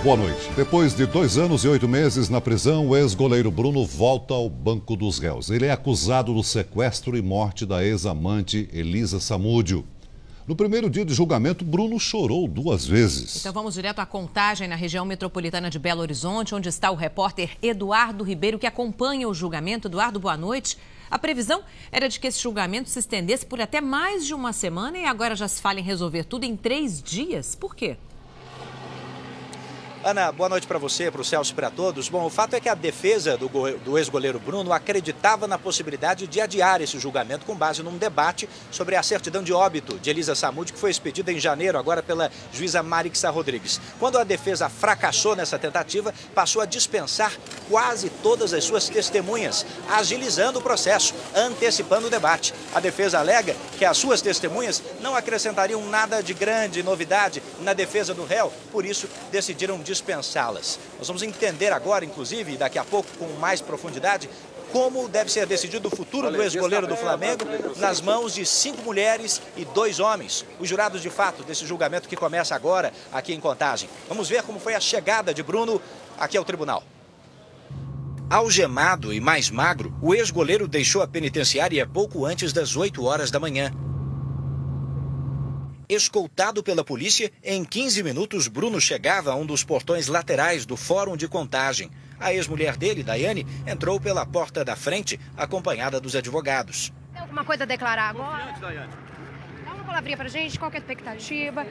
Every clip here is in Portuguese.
Boa noite. Depois de 2 anos e 8 meses na prisão, o ex-goleiro Bruno volta ao banco dos réus. Ele é acusado do sequestro e morte da ex-amante Elisa Samúdio. No primeiro dia de julgamento, Bruno chorou 2 vezes. Então vamos direto à Contagem, na região metropolitana de Belo Horizonte, onde está o repórter Eduardo Ribeiro, que acompanha o julgamento. Eduardo, boa noite. A previsão era de que esse julgamento se estendesse por até mais de uma semana e agora já se fala em resolver tudo em 3 dias. Por quê? Ana, boa noite para você, para o Celso e para todos. Bom, o fato é que a defesa do ex-goleiro Bruno acreditava na possibilidade de adiar esse julgamento com base num debate sobre a certidão de óbito de Elisa Samúdio, que foi expedida em janeiro, agora pela juíza Marixa Rodrigues. Quando a defesa fracassou nessa tentativa, passou a dispensar quase todas as suas testemunhas, agilizando o processo, antecipando o debate. A defesa alega que as suas testemunhas não acrescentariam nada de grande novidade na defesa do réu, por isso decidiram dispensá-las. Nós vamos entender agora, inclusive, e daqui a pouco com mais profundidade, como deve ser decidido o futuro do ex-goleiro do Flamengo nas mãos de 5 mulheres e 2 homens, os jurados de fato desse julgamento que começa agora aqui em Contagem. Vamos ver como foi a chegada de Bruno aqui ao tribunal. Algemado e mais magro, o ex-goleiro deixou a penitenciária pouco antes das 8 horas da manhã. Escoltado pela polícia, em 15 minutos, Bruno chegava a um dos portões laterais do Fórum de Contagem. A ex-mulher dele, Daiane, entrou pela porta da frente, acompanhada dos advogados. Tem alguma coisa a declarar agora? Dá uma palavrinha pra gente, qual que é a expectativa?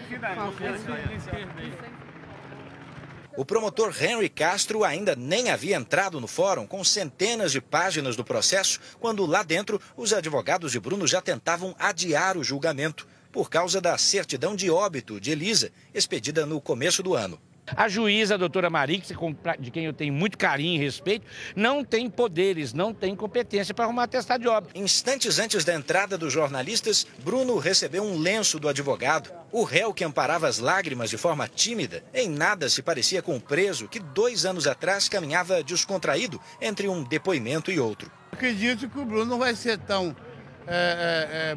O promotor Henry Castro ainda nem havia entrado no fórum, com centenas de páginas do processo, quando lá dentro os advogados de Bruno já tentavam adiar o julgamento, por causa da certidão de óbito de Elisa, expedida no começo do ano. A juíza, a doutora Marixa, de quem eu tenho muito carinho e respeito, não tem poderes, não tem competência para arrumar atestado de óbito. Instantes antes da entrada dos jornalistas, Bruno recebeu um lenço do advogado. O réu, que amparava as lágrimas de forma tímida, em nada se parecia com o preso que 2 anos atrás caminhava descontraído entre um depoimento e outro. Acredito que o Bruno não vai ser tão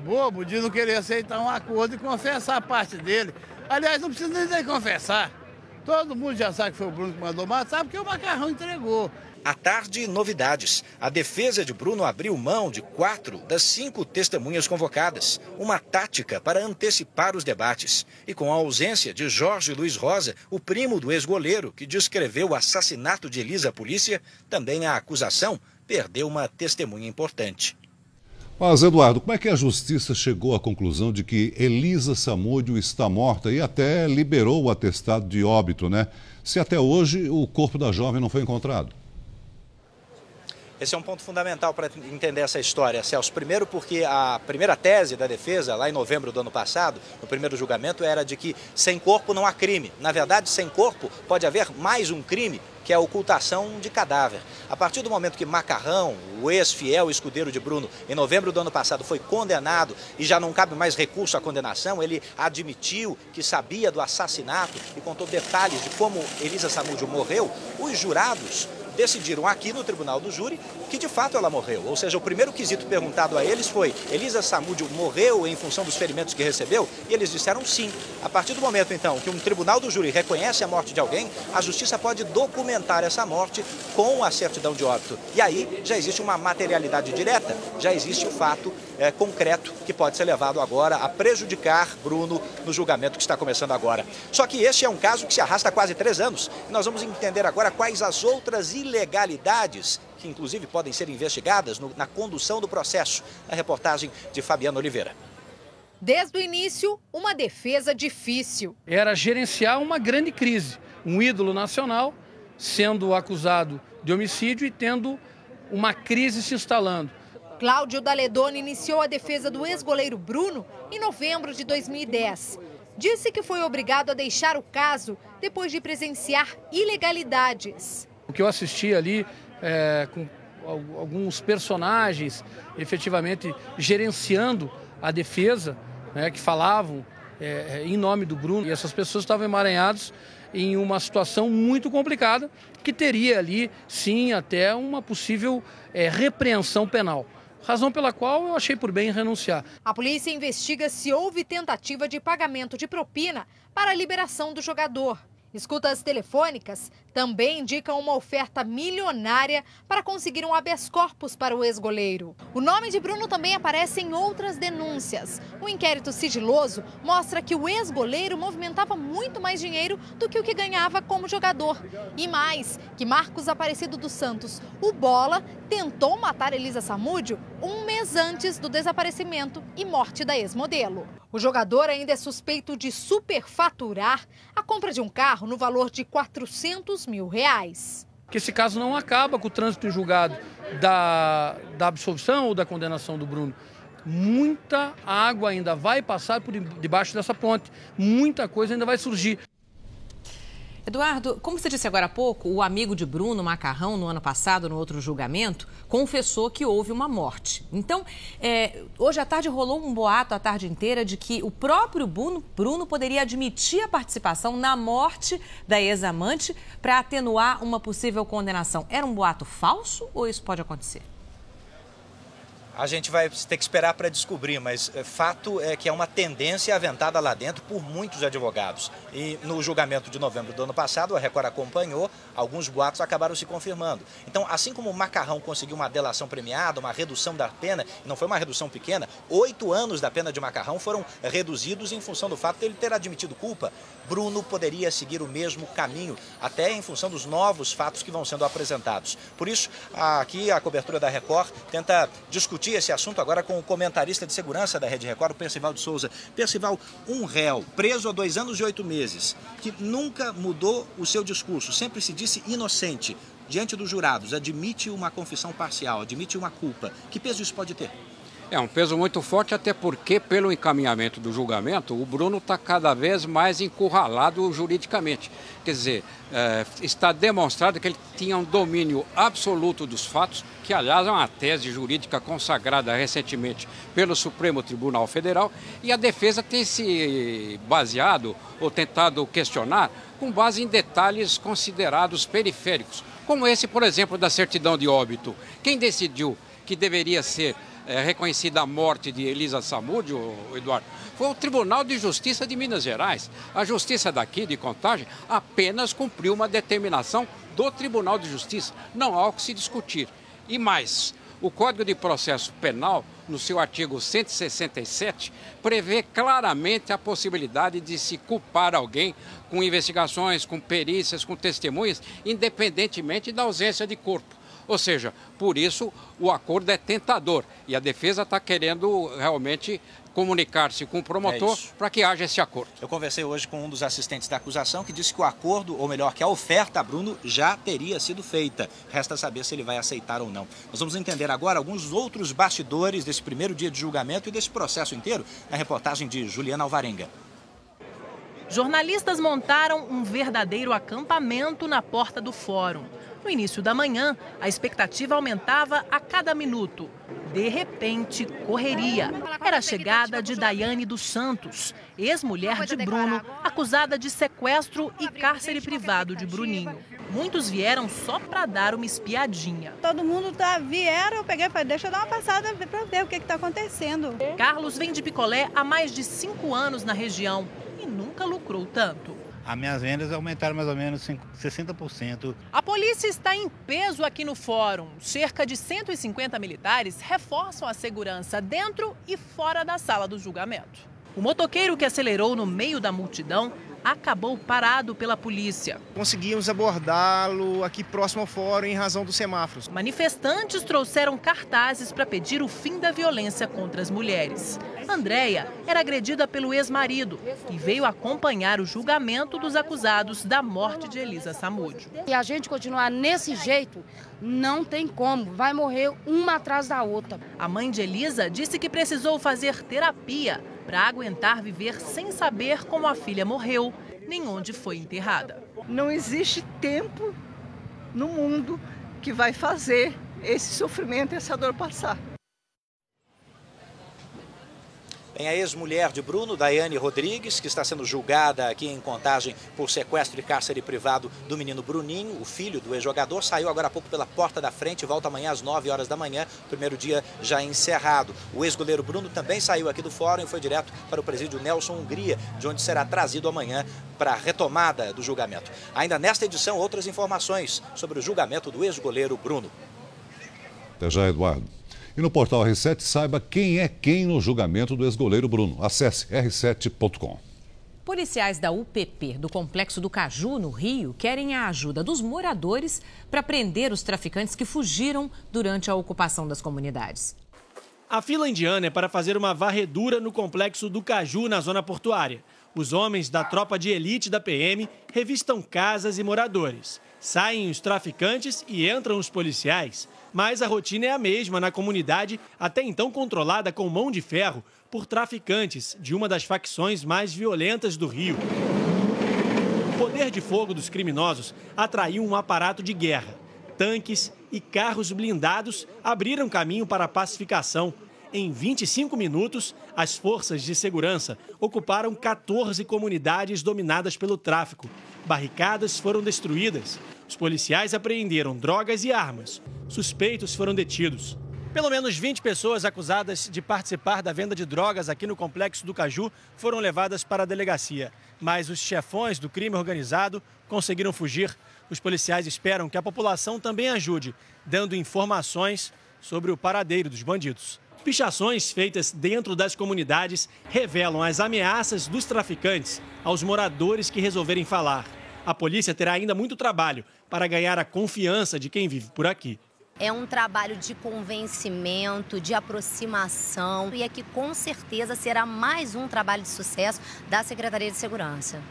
bobo de não querer aceitar um acordo e confessar a parte dele. Aliás, não precisa nem confessar. Todo mundo já sabe que foi o Bruno que mandou matar, porque o Macarrão entregou. À tarde, novidades. A defesa de Bruno abriu mão de 4 das 5 testemunhas convocadas. Uma tática para antecipar os debates. E com a ausência de Jorge Luiz Rosa, o primo do ex-goleiro, que descreveu o assassinato de Elisa à polícia, também a acusação perdeu uma testemunha importante. Mas, Eduardo, como é que a justiça chegou à conclusão de que Elisa Samúdio está morta e até liberou o atestado de óbito, né? Se até hoje o corpo da jovem não foi encontrado? Esse é um ponto fundamental para entender essa história, Celso. Primeiro porque a primeira tese da defesa, lá em novembro do ano passado, no primeiro julgamento, era de que sem corpo não há crime. Na verdade, sem corpo pode haver mais um crime, que é a ocultação de cadáver. A partir do momento que Macarrão, o ex-fiel escudeiro de Bruno, em novembro do ano passado foi condenado e já não cabe mais recurso à condenação, ele admitiu que sabia do assassinato e contou detalhes de como Elisa Samúdio morreu, os jurados decidiram aqui no tribunal do júri que de fato ela morreu. Ou seja, o primeiro quesito perguntado a eles foi: Elisa Samúdio morreu em função dos ferimentos que recebeu? E eles disseram sim. A partir do momento, então, que um tribunal do júri reconhece a morte de alguém, a justiça pode documentar essa morte com a certidão de óbito. E aí já existe uma materialidade direta, já existe o fato concreto que pode ser levado agora a prejudicar Bruno no julgamento que está começando agora. Só que este é um caso que se arrasta há quase 3 anos. E nós vamos entender agora quais as outras ilegalidades que inclusive podem ser investigadas na condução do processo. A reportagem de Fabiano Oliveira. Desde o início, uma defesa difícil. Era gerenciar uma grande crise. Um ídolo nacional sendo acusado de homicídio e tendo uma crise se instalando. Cláudio Daledoni iniciou a defesa do ex-goleiro Bruno em novembro de 2010. Disse que foi obrigado a deixar o caso depois de presenciar ilegalidades. O que eu assisti ali com alguns personagens efetivamente gerenciando a defesa, que falavam em nome do Bruno. E essas pessoas estavam emaranhadas em uma situação muito complicada, que teria ali, sim, até uma possível repreensão penal. Razão pela qual eu achei por bem renunciar. A polícia investiga se houve tentativa de pagamento de propina para a liberação do jogador. Escutas telefônicas também indicam uma oferta milionária para conseguir um habeas corpus para o ex-goleiro. O nome de Bruno também aparece em outras denúncias. Um inquérito sigiloso mostra que o ex-goleiro movimentava muito mais dinheiro do que o que ganhava como jogador. E mais, que Marcos Aparecido dos Santos, o Bola, tentou matar Elisa Samúdio um mês antes do desaparecimento e morte da ex-modelo. O jogador ainda é suspeito de superfaturar a compra de um carro no valor de R$400 mil. Que esse caso não acaba com o trânsito em julgado da absolvição ou da condenação do Bruno. Muita água ainda vai passar por debaixo dessa ponte, muita coisa ainda vai surgir. Eduardo, como você disse agora há pouco, o amigo de Bruno Macarrão, no ano passado, no outro julgamento, confessou que houve uma morte. Então, hoje à tarde rolou um boato a tarde inteira de que o próprio Bruno poderia admitir a participação na morte da ex-amante para atenuar uma possível condenação. Era um boato falso ou isso pode acontecer? A gente vai ter que esperar para descobrir, mas fato é que é uma tendência aventada lá dentro por muitos advogados. E no julgamento de novembro do ano passado, a Record acompanhou, alguns boatos acabaram se confirmando. Então, assim como o Macarrão conseguiu uma delação premiada, uma redução da pena, e não foi uma redução pequena, 8 anos da pena de Macarrão foram reduzidos em função do fato de ele ter admitido culpa. Bruno poderia seguir o mesmo caminho, até em função dos novos fatos que vão sendo apresentados. Por isso, aqui a cobertura da Record tenta discutir esse assunto agora com o comentarista de segurança da Rede Record, o Percival de Souza. Percival, um réu preso há 2 anos e 8 meses, que nunca mudou o seu discurso, sempre se disse inocente, diante dos jurados, admite uma confissão parcial, admite uma culpa. Que peso isso pode ter? É um peso muito forte, até porque, pelo encaminhamento do julgamento, o Bruno está cada vez mais encurralado juridicamente. Quer dizer, está demonstrado que ele tinha um domínio absoluto dos fatos, que, aliás, é uma tese jurídica consagrada recentemente pelo Supremo Tribunal Federal, e a defesa tem se baseado ou tentado questionar com base em detalhes considerados periféricos, como esse, por exemplo, da certidão de óbito. Quem decidiu que deveria ser reconhecida a morte de Elisa Samúdio, Eduardo, foi o Tribunal de Justiça de Minas Gerais. A Justiça daqui, de Contagem, apenas cumpriu uma determinação do Tribunal de Justiça. Não há o que se discutir. E mais, o Código de Processo Penal, no seu artigo 167, prevê claramente a possibilidade de se culpar alguém com investigações, com perícias, com testemunhas, independentemente da ausência de corpo. Ou seja, por isso o acordo é tentador e a defesa está querendo realmente comunicar-se com o promotor para que haja esse acordo. Eu conversei hoje com um dos assistentes da acusação que disse que o acordo, ou melhor, que a oferta a Bruno já teria sido feita. Resta saber se ele vai aceitar ou não. Nós vamos entender agora alguns outros bastidores desse primeiro dia de julgamento e desse processo inteiro na reportagem de Juliana Alvarenga. Jornalistas montaram um verdadeiro acampamento na porta do fórum. No início da manhã, a expectativa aumentava a cada minuto. De repente, correria. Era a chegada de Daiane dos Santos, ex-mulher de Bruno, acusada de sequestro e cárcere privado de Bruninho. Muitos vieram só para dar uma espiadinha. Todo mundo vieram, eu peguei e falei, deixa eu dar uma passada para ver o que está acontecendo. Carlos vende picolé há mais de 5 anos na região e nunca lucrou tanto. As minhas vendas aumentaram mais ou menos 60%. A polícia está em peso aqui no fórum. Cerca de 150 militares reforçam a segurança dentro e fora da sala do julgamento. O motoqueiro que acelerou no meio da multidão acabou parado pela polícia. Conseguimos abordá-lo aqui próximo ao fórum em razão dos semáforos. Manifestantes trouxeram cartazes para pedir o fim da violência contra as mulheres. Andréia era agredida pelo ex-marido e veio acompanhar o julgamento dos acusados da morte de Elisa Samúdio. Se a gente continuar nesse jeito, não tem como, vai morrer uma atrás da outra. A mãe de Elisa disse que precisou fazer terapia para aguentar viver sem saber como a filha morreu, nem onde foi enterrada. Não existe tempo no mundo que vai fazer esse sofrimento, essa dor passar. Tem a ex-mulher de Bruno, Daiane Rodrigues, que está sendo julgada aqui em Contagem por sequestro e cárcere privado do menino Bruninho, o filho do ex-jogador. Saiu agora há pouco pela porta da frente, volta amanhã às 9 horas da manhã, primeiro dia já encerrado. O ex-goleiro Bruno também saiu aqui do fórum e foi direto para o presídio Nelson Hungria, de onde será trazido amanhã para a retomada do julgamento. Ainda nesta edição, outras informações sobre o julgamento do ex-goleiro Bruno. Até já, Eduardo. E no portal R7, saiba quem é quem no julgamento do ex-goleiro Bruno. Acesse r7.com. Policiais da UPP do Complexo do Caju, no Rio, querem a ajuda dos moradores para prender os traficantes que fugiram durante a ocupação das comunidades. A fila indiana é para fazer uma varredura no Complexo do Caju, na zona portuária. Os homens da tropa de elite da PM revistam casas e moradores. Saem os traficantes e entram os policiais. Mas a rotina é a mesma na comunidade, até então controlada com mão de ferro por traficantes de uma das facções mais violentas do Rio. O poder de fogo dos criminosos atraiu um aparato de guerra. Tanques e carros blindados abriram caminho para a pacificação. Em 25 minutos, as forças de segurança ocuparam 14 comunidades dominadas pelo tráfico. Barricadas foram destruídas. Os policiais apreenderam drogas e armas. Suspeitos foram detidos. Pelo menos 20 pessoas acusadas de participar da venda de drogas aqui no Complexo do Caju foram levadas para a delegacia. Mas os chefões do crime organizado conseguiram fugir. Os policiais esperam que a população também ajude, dando informações sobre o paradeiro dos bandidos. Pichações feitas dentro das comunidades revelam as ameaças dos traficantes aos moradores que resolverem falar. A polícia terá ainda muito trabalho para ganhar a confiança de quem vive por aqui. É um trabalho de convencimento, de aproximação e aqui com certeza será mais um trabalho de sucesso da Secretaria de Segurança.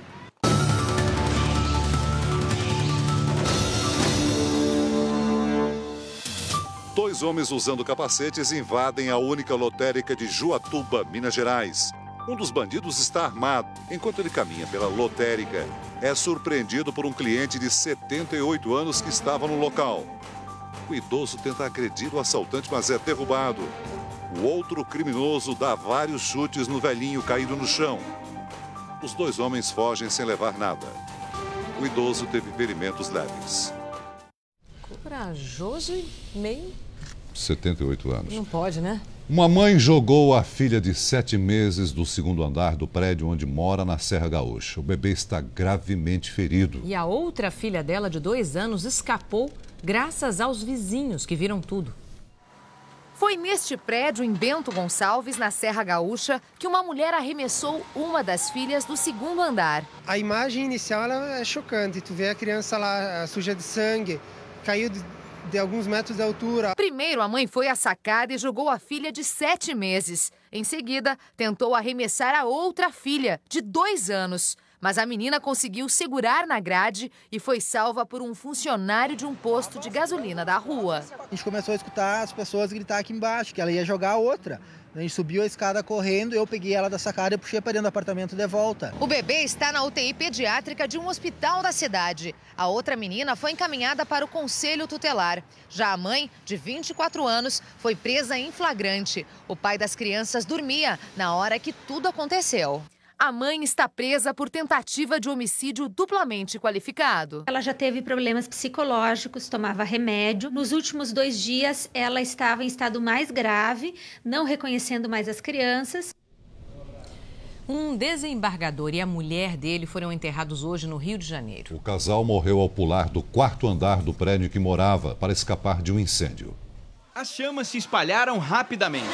Dois homens usando capacetes invadem a única lotérica de Juatuba, Minas Gerais. Um dos bandidos está armado. Enquanto ele caminha pela lotérica, é surpreendido por um cliente de 78 anos que estava no local. O idoso tenta agredir o assaltante, mas é derrubado. O outro criminoso dá vários chutes no velhinho caído no chão. Os dois homens fogem sem levar nada. O idoso teve ferimentos leves. Corajoso e meio... 78 anos. Não pode, né? Uma mãe jogou a filha de 7 meses do segundo andar do prédio onde mora na Serra Gaúcha. O bebê está gravemente ferido. E a outra filha dela, de 2 anos, escapou graças aos vizinhos que viram tudo. Foi neste prédio, em Bento Gonçalves, na Serra Gaúcha, que uma mulher arremessou uma das filhas do segundo andar. A imagem inicial ela é chocante. Tu vê a criança lá suja de sangue, caiu de alguns metros de altura. Primeiro, a mãe foi à sacada e jogou a filha de 7 meses. Em seguida, tentou arremessar a outra filha, de 2 anos. Mas a menina conseguiu segurar na grade e foi salva por um funcionário de um posto de gasolina da rua. A gente começou a escutar as pessoas gritar aqui embaixo, que ela ia jogar a outra. A gente subiu a escada correndo, eu peguei ela da sacada e puxei para dentro do apartamento de volta. O bebê está na UTI pediátrica de um hospital da cidade. A outra menina foi encaminhada para o conselho tutelar. Já a mãe, de 24 anos, foi presa em flagrante. O pai das crianças dormia na hora que tudo aconteceu. A mãe está presa por tentativa de homicídio duplamente qualificado. Ela já teve problemas psicológicos, tomava remédio. Nos últimos 2 dias, ela estava em estado mais grave, não reconhecendo mais as crianças. Um desembargador e a mulher dele foram enterrados hoje no Rio de Janeiro. O casal morreu ao pular do 4º andar do prédio que morava para escapar de um incêndio. As chamas se espalharam rapidamente.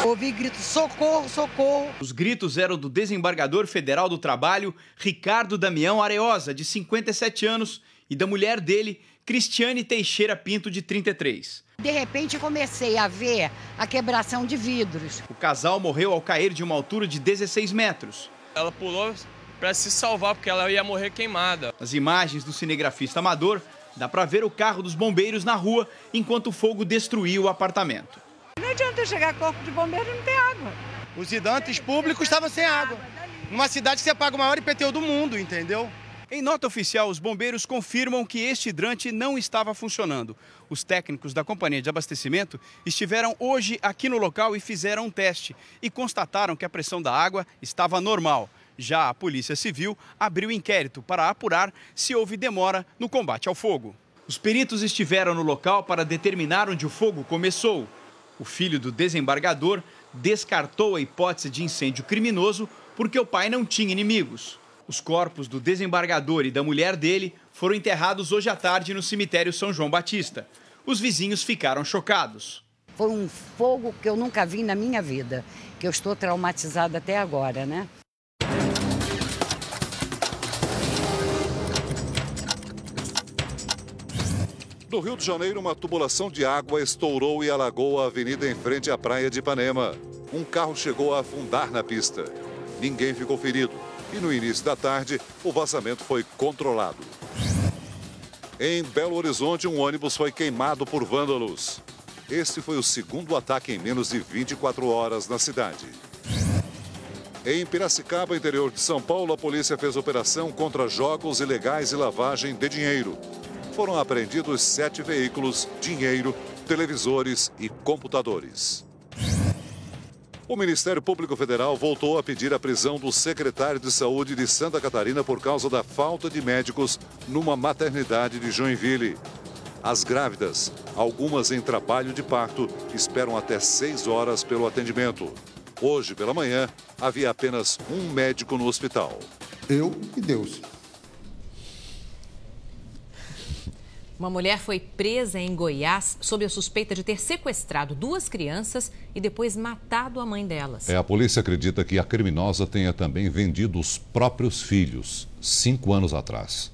Ouvi gritos, socorro, socorro. Os gritos eram do desembargador federal do trabalho, Ricardo Damião Areosa, de 57 anos, e da mulher dele, Cristiane Teixeira Pinto, de 33. De repente, comecei a ver a quebração de vidros. O casal morreu ao cair de uma altura de 16 metros. Ela pulou para se salvar, porque ela ia morrer queimada. Nas imagens do cinegrafista amador, dá para ver o carro dos bombeiros na rua enquanto o fogo destruiu o apartamento. Não adianta chegar corpo de bombeiro e não ter água. Os hidrantes públicos estavam sem água. Numa cidade que você paga o maior IPTU do mundo, entendeu? Em nota oficial, os bombeiros confirmam que este hidrante não estava funcionando. Os técnicos da companhia de abastecimento estiveram hoje aqui no local e fizeram um teste e constataram que a pressão da água estava normal. Já a Polícia Civil abriu inquérito para apurar se houve demora no combate ao fogo. Os peritos estiveram no local para determinar onde o fogo começou. O filho do desembargador descartou a hipótese de incêndio criminoso porque o pai não tinha inimigos. Os corpos do desembargador e da mulher dele foram enterrados hoje à tarde no cemitério São João Batista. Os vizinhos ficaram chocados. Foi um fogo que eu nunca vi na minha vida, que eu estou traumatizada até agora, né? No Rio de Janeiro, uma tubulação de água estourou e alagou a avenida em frente à praia de Ipanema. Um carro chegou a afundar na pista. Ninguém ficou ferido. E no início da tarde, o vazamento foi controlado. Em Belo Horizonte, um ônibus foi queimado por vândalos. Este foi o segundo ataque em menos de 24 horas na cidade. Em Piracicaba, interior de São Paulo, a polícia fez operação contra jogos ilegais e lavagem de dinheiro. Foram apreendidos 7 veículos, dinheiro, televisores e computadores. O Ministério Público Federal voltou a pedir a prisão do secretário de Saúde de Santa Catarina por causa da falta de médicos numa maternidade de Joinville. As grávidas, algumas em trabalho de parto, esperam até 6 horas pelo atendimento. Hoje, pela manhã, havia apenas um médico no hospital. Eu e Deus. Uma mulher foi presa em Goiás sob a suspeita de ter sequestrado 2 crianças e depois matado a mãe delas. A polícia acredita que a criminosa tenha também vendido os próprios filhos, 5 anos atrás.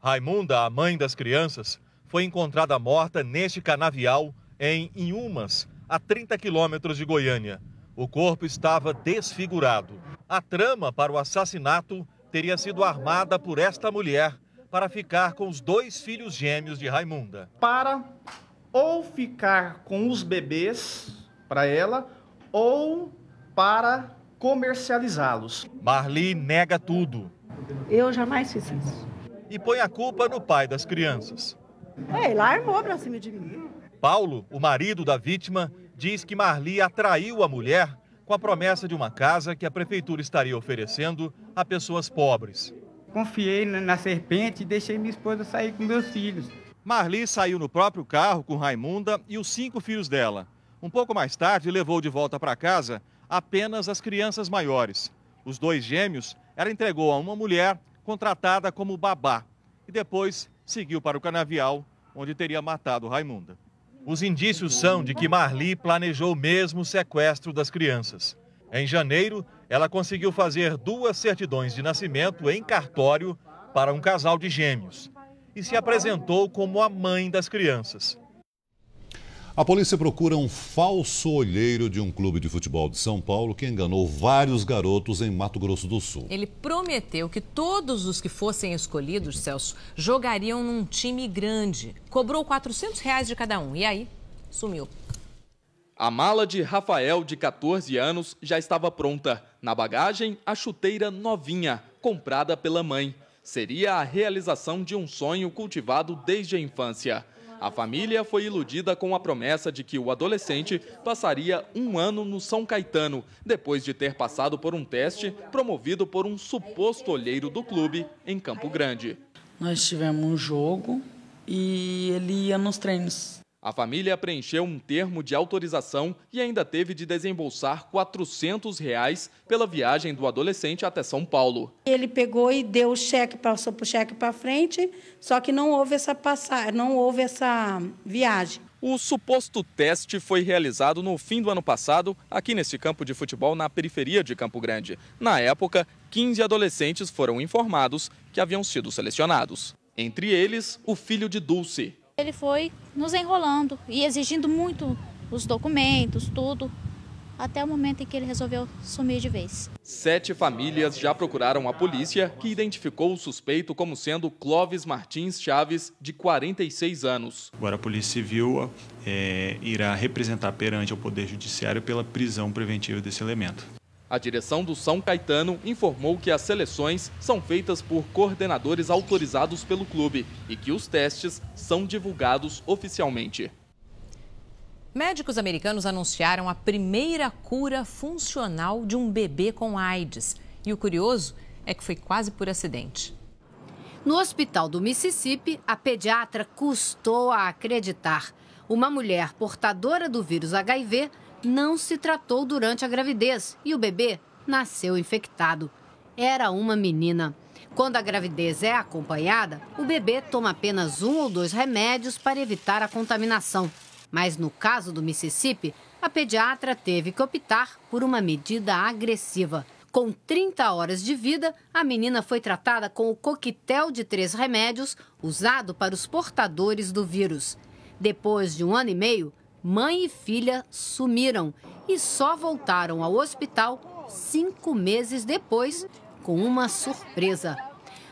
Raimunda, a mãe das crianças, foi encontrada morta neste canavial em Inhumas, a 30 quilômetros de Goiânia. O corpo estava desfigurado. A trama para o assassinato teria sido armada por esta mulher para ficar com os 2 filhos gêmeos de Raimunda. Para ou ficar com os bebês para ela ou para comercializá-los. Marli nega tudo. Eu jamais fiz isso. E põe a culpa no pai das crianças. Ele armou pra cima de mim. Paulo, o marido da vítima, diz que Marli atraiu a mulher com a promessa de uma casa que a prefeitura estaria oferecendo a pessoas pobres. Confiei na serpente e deixei minha esposa sair com meus filhos. Marli saiu no próprio carro com Raimunda e os 5 filhos dela. Um pouco mais tarde, levou de volta para casa apenas as crianças maiores. Os 2 gêmeos ela entregou a uma mulher contratada como babá e depois seguiu para o canavial, onde teria matado Raimunda. Os indícios são de que Marli planejou mesmo o sequestro das crianças. Em janeiro, ela conseguiu fazer 2 certidões de nascimento em cartório para um casal de gêmeos e se apresentou como a mãe das crianças. A polícia procura um falso olheiro de um clube de futebol de São Paulo que enganou vários garotos em Mato Grosso do Sul. Ele prometeu que todos os que fossem escolhidos, Celso, jogariam num time grande. Cobrou R$400 de cada um e aí sumiu. A mala de Rafael, de 14 anos, já estava pronta. Na bagagem, a chuteira novinha, comprada pela mãe. Seria a realização de um sonho cultivado desde a infância. A família foi iludida com a promessa de que o adolescente passaria 1 ano no São Caetano, depois de ter passado por um teste promovido por um suposto olheiro do clube em Campo Grande. Nós tivemos um jogo e ele ia nos treinos. A família preencheu um termo de autorização e ainda teve de desembolsar R$400 pela viagem do adolescente até São Paulo. Ele pegou e deu o cheque, passou para o cheque para frente, só que não houve essa passagem, não houve essa viagem. O suposto teste foi realizado no fim do ano passado, aqui nesse campo de futebol na periferia de Campo Grande. Na época, 15 adolescentes foram informados que haviam sido selecionados. Entre eles, o filho de Dulce. Ele foi nos enrolando e exigindo muito os documentos, tudo, até o momento em que ele resolveu sumir de vez. 7 famílias já procuraram a polícia, que identificou o suspeito como sendo Clóvis Martins Chaves, de 46 anos. Agora a Polícia Civil irá representar perante o Poder Judiciário pela prisão preventiva desse elemento. A direção do São Caetano informou que as seleções são feitas por coordenadores autorizados pelo clube e que os testes são divulgados oficialmente. Médicos americanos anunciaram a primeira cura funcional de um bebê com AIDS. E o curioso é que foi quase por acidente. No hospital do Mississippi, a pediatra custou a acreditar. Uma mulher portadora do vírus HIV não se tratou durante a gravidez e o bebê nasceu infectado. Era uma menina. Quando a gravidez é acompanhada, o bebê toma apenas 1 ou 2 remédios para evitar a contaminação. Mas no caso do Mississippi, a pediatra teve que optar por uma medida agressiva. Com 30 horas de vida, a menina foi tratada com o coquetel de 3 remédios usado para os portadores do vírus. Depois de 1 ano e meio, mãe e filha sumiram e só voltaram ao hospital 5 meses depois, com uma surpresa.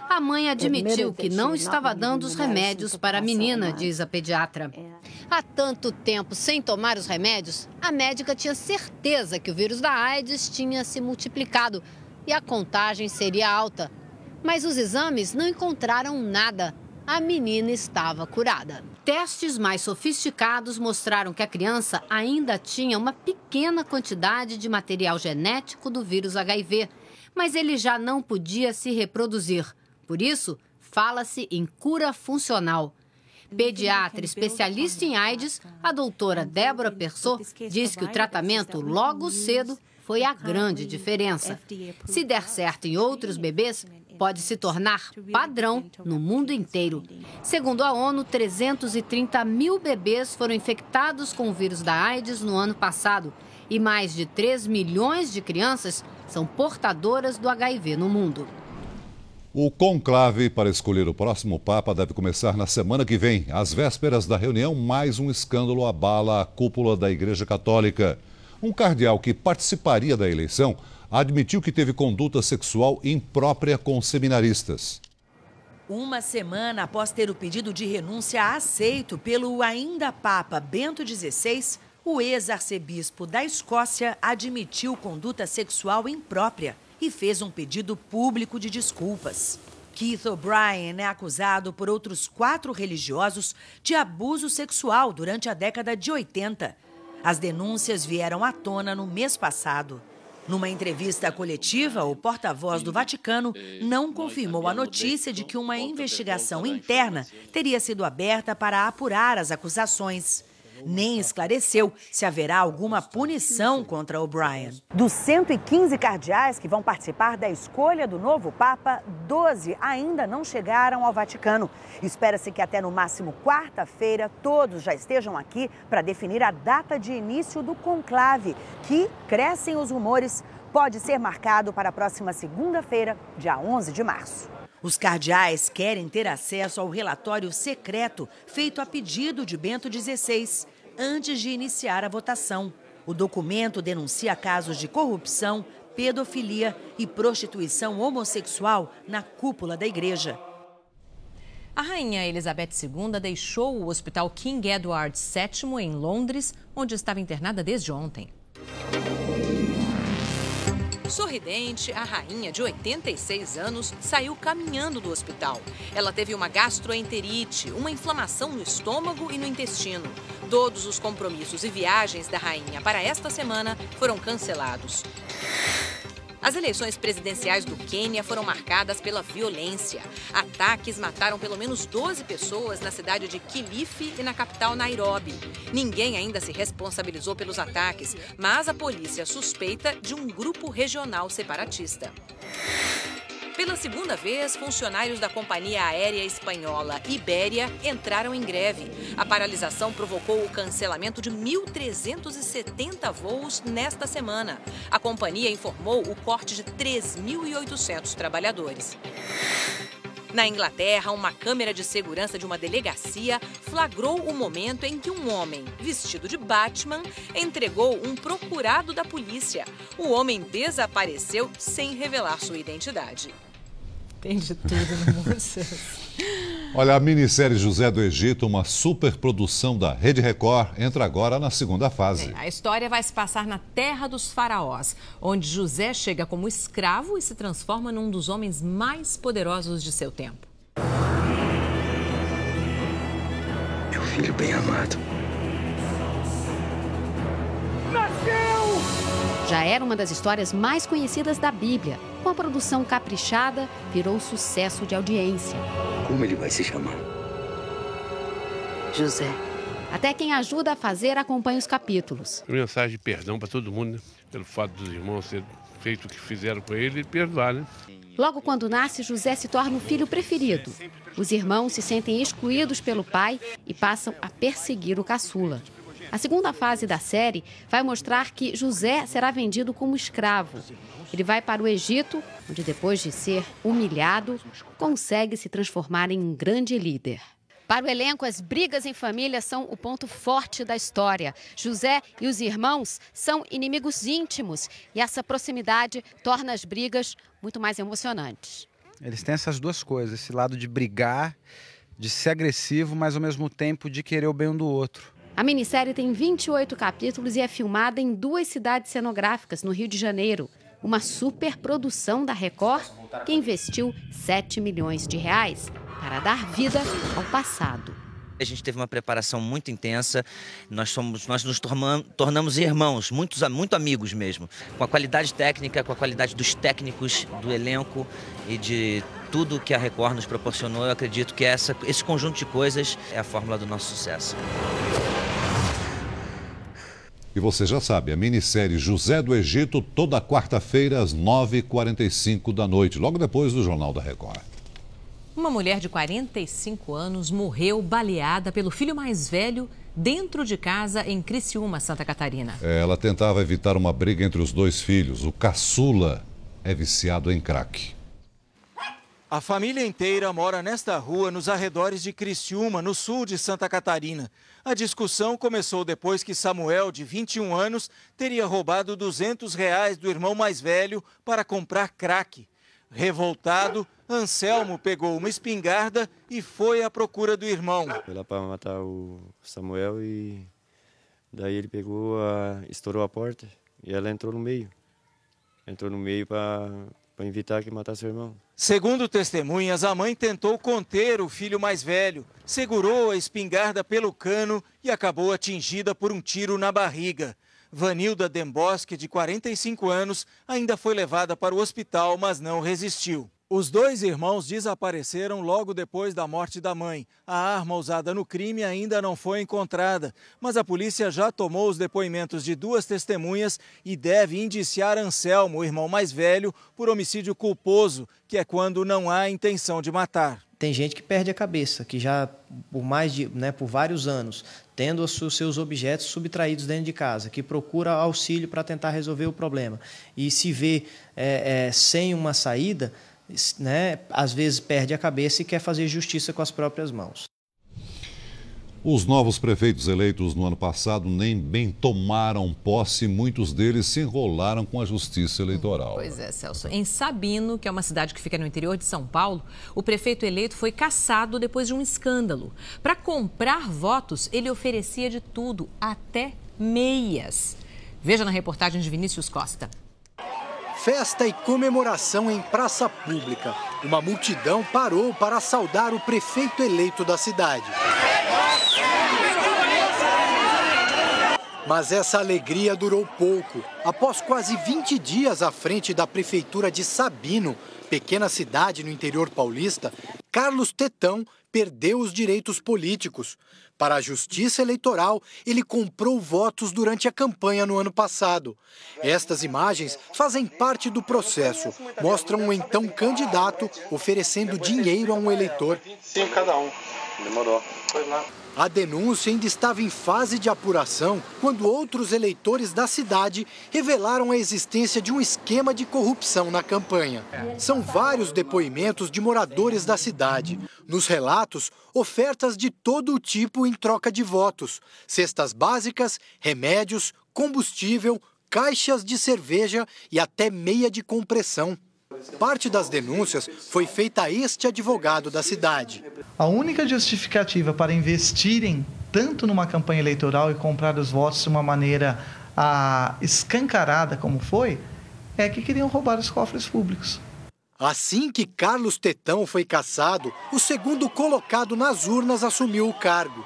A mãe admitiu que não estava dando os remédios para a menina, diz a pediatra. Há tanto tempo sem tomar os remédios, a médica tinha certeza que o vírus da AIDS tinha se multiplicado e a contagem seria alta. Mas os exames não encontraram nada. A menina estava curada. Testes mais sofisticados mostraram que a criança ainda tinha uma pequena quantidade de material genético do vírus HIV, mas ele já não podia se reproduzir. Por isso, fala-se em cura funcional. Pediatra especialista em AIDS, a doutora Débora Persot, diz que o tratamento logo cedo foi a grande diferença. Se der certo em outros bebês, pode se tornar padrão no mundo inteiro. Segundo a ONU, 330 mil bebês foram infectados com o vírus da AIDS no ano passado e mais de 3 milhões de crianças são portadoras do HIV no mundo. O conclave para escolher o próximo Papa deve começar na semana que vem. Às vésperas da reunião, mais um escândalo abala a cúpula da Igreja Católica. Um cardeal que participaria da eleição admitiu que teve conduta sexual imprópria com seminaristas. Uma semana após ter o pedido de renúncia aceito pelo ainda Papa Bento XVI, o ex-arcebispo da Escócia admitiu conduta sexual imprópria e fez um pedido público de desculpas. Keith O'Brien é acusado por outros 4 religiosos de abuso sexual durante a década de 80. As denúncias vieram à tona no mês passado. Numa entrevista coletiva, o porta-voz do Vaticano não confirmou a notícia de que uma investigação interna teria sido aberta para apurar as acusações. Nem esclareceu se haverá alguma punição contra O'Brien. Dos 115 cardeais que vão participar da escolha do novo Papa, 12 ainda não chegaram ao Vaticano. Espera-se que até no máximo quarta-feira todos já estejam aqui para definir a data de início do conclave, que, crescem os rumores, pode ser marcado para a próxima segunda-feira, dia 11 de março. Os cardeais querem ter acesso ao relatório secreto feito a pedido de Bento XVI antes de iniciar a votação. O documento denuncia casos de corrupção, pedofilia e prostituição homossexual na cúpula da igreja. A rainha Elizabeth II deixou o Hospital King Edward VII em Londres, onde estava internada desde ontem. Sorridente, a rainha de 86 anos saiu caminhando do hospital. Ela teve uma gastroenterite, uma inflamação no estômago e no intestino. Todos os compromissos e viagens da rainha para esta semana foram cancelados. As eleições presidenciais do Quênia foram marcadas pela violência. Ataques mataram pelo menos 12 pessoas na cidade de Kilifi e na capital Nairobi. Ninguém ainda se responsabilizou pelos ataques, mas a polícia suspeita de um grupo regional separatista. Pela segunda vez, funcionários da companhia aérea espanhola Iberia entraram em greve. A paralisação provocou o cancelamento de 1.370 voos nesta semana. A companhia informou o corte de 3.800 trabalhadores. Na Inglaterra, uma câmera de segurança de uma delegacia flagrou o momento em que um homem, vestido de Batman, entregou um procurado da polícia. O homem desapareceu sem revelar sua identidade. Tem de tudo no mundo. Olha, a minissérie José do Egito, uma superprodução da Rede Record, entra agora na segunda fase. A história vai se passar na terra dos faraós, onde José chega como escravo e se transforma num dos homens mais poderosos de seu tempo. Meu filho bem amado. Já era uma das histórias mais conhecidas da Bíblia. Com a produção caprichada, virou sucesso de audiência. Como ele vai se chamar? José. Até quem ajuda a fazer acompanha os capítulos. Mensagem de perdão para todo mundo, né? Pelo fato dos irmãos terem feito o que fizeram com ele e perdoar, né? Logo quando nasce, José se torna o filho preferido. Os irmãos se sentem excluídos pelo pai e passam a perseguir o caçula. A segunda fase da série vai mostrar que José será vendido como escravo. Ele vai para o Egito, onde depois de ser humilhado, consegue se transformar em um grande líder. Para o elenco, as brigas em família são o ponto forte da história. José e os irmãos são inimigos íntimos e essa proximidade torna as brigas muito mais emocionantes. Eles têm essas duas coisas, esse lado de brigar, de ser agressivo, mas ao mesmo tempo de querer o bem um do outro. A minissérie tem 28 capítulos e é filmada em 2 cidades cenográficas no Rio de Janeiro. Uma superprodução da Record que investiu R$7 milhões para dar vida ao passado. A gente teve uma preparação muito intensa, nós nos tornamos irmãos, muito amigos mesmo. Com a qualidade técnica, com a qualidade dos técnicos, do elenco e de tudo que a Record nos proporcionou, eu acredito que esse conjunto de coisas é a fórmula do nosso sucesso. E você já sabe, a minissérie José do Egito, toda quarta-feira às 9h45 da noite, logo depois do Jornal da Record. Uma mulher de 45 anos morreu baleada pelo filho mais velho dentro de casa em Criciúma, Santa Catarina. Ela tentava evitar uma briga entre os 2 filhos. O caçula é viciado em crack. A família inteira mora nesta rua nos arredores de Criciúma, no sul de Santa Catarina. A discussão começou depois que Samuel, de 21 anos, teria roubado R$200 do irmão mais velho para comprar crack. Revoltado, Anselmo pegou uma espingarda e foi à procura do irmão. Foi lá para matar o Samuel e daí ele pegou, estourou a porta e ela entrou no meio. Entrou no meio para evitar que matasse o irmão. Segundo testemunhas, a mãe tentou conter o filho mais velho, segurou a espingarda pelo cano e acabou atingida por um tiro na barriga. Vanilda Dembosque, de 45 anos, ainda foi levada para o hospital, mas não resistiu. Os 2 irmãos desapareceram logo depois da morte da mãe. A arma usada no crime ainda não foi encontrada, mas a polícia já tomou os depoimentos de 2 testemunhas e deve indiciar Anselmo, o irmão mais velho, por homicídio culposo, que é quando não há intenção de matar. Tem gente que perde a cabeça, que já por vários anos, tendo os seus objetos subtraídos dentro de casa, que procura auxílio para tentar resolver o problema e se vê sem uma saída, às vezes perde a cabeça e quer fazer justiça com as próprias mãos. Os novos prefeitos eleitos no ano passado nem bem tomaram posse, muitos deles se enrolaram com a justiça eleitoral. Pois é, Celso. Em Sabino, que é uma cidade que fica no interior de São Paulo, o prefeito eleito foi cassado depois de um escândalo. Para comprar votos, ele oferecia de tudo, até meias. Veja na reportagem de Vinícius Costa. Festa e comemoração em praça pública. Uma multidão parou para saudar o prefeito eleito da cidade. Mas essa alegria durou pouco. Após quase 20 dias à frente da prefeitura de Sabino, pequena cidade no interior paulista, Carlos Tetão perdeu os direitos políticos. Para a Justiça Eleitoral, ele comprou votos durante a campanha no ano passado. Estas imagens fazem parte do processo. Mostram um então candidato oferecendo dinheiro a um eleitor. 5 cada um. Demorou. Foi lá. A denúncia ainda estava em fase de apuração quando outros eleitores da cidade revelaram a existência de um esquema de corrupção na campanha. São vários depoimentos de moradores da cidade. Nos relatos, ofertas de todo o tipo em troca de votos, cestas básicas, remédios, combustível, caixas de cerveja e até meia de compressão. Parte das denúncias foi feita a este advogado da cidade. A única justificativa para investirem tanto numa campanha eleitoral e comprar os votos de uma maneira escancarada como foi, é que queriam roubar os cofres públicos. Assim que Carlos Tetão foi cassado, o segundo colocado nas urnas assumiu o cargo.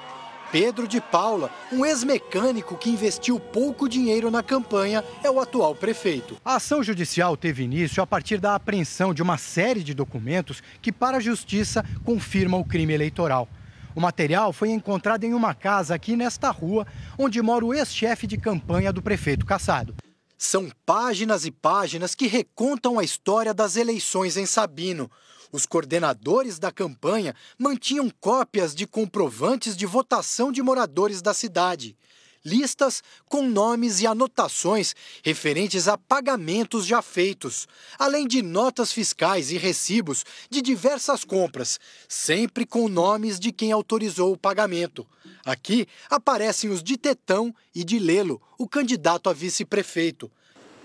Pedro de Paula, um ex-mecânico que investiu pouco dinheiro na campanha, é o atual prefeito. A ação judicial teve início a partir da apreensão de uma série de documentos que, para a justiça, confirmam o crime eleitoral. O material foi encontrado em uma casa aqui nesta rua, onde mora o ex-chefe de campanha do prefeito cassado. São páginas e páginas que recontam a história das eleições em Sabino. Os coordenadores da campanha mantinham cópias de comprovantes de votação de moradores da cidade. Listas com nomes e anotações referentes a pagamentos já feitos, além de notas fiscais e recibos de diversas compras, sempre com nomes de quem autorizou o pagamento. Aqui aparecem os de Tetão e de Lelo, o candidato a vice-prefeito.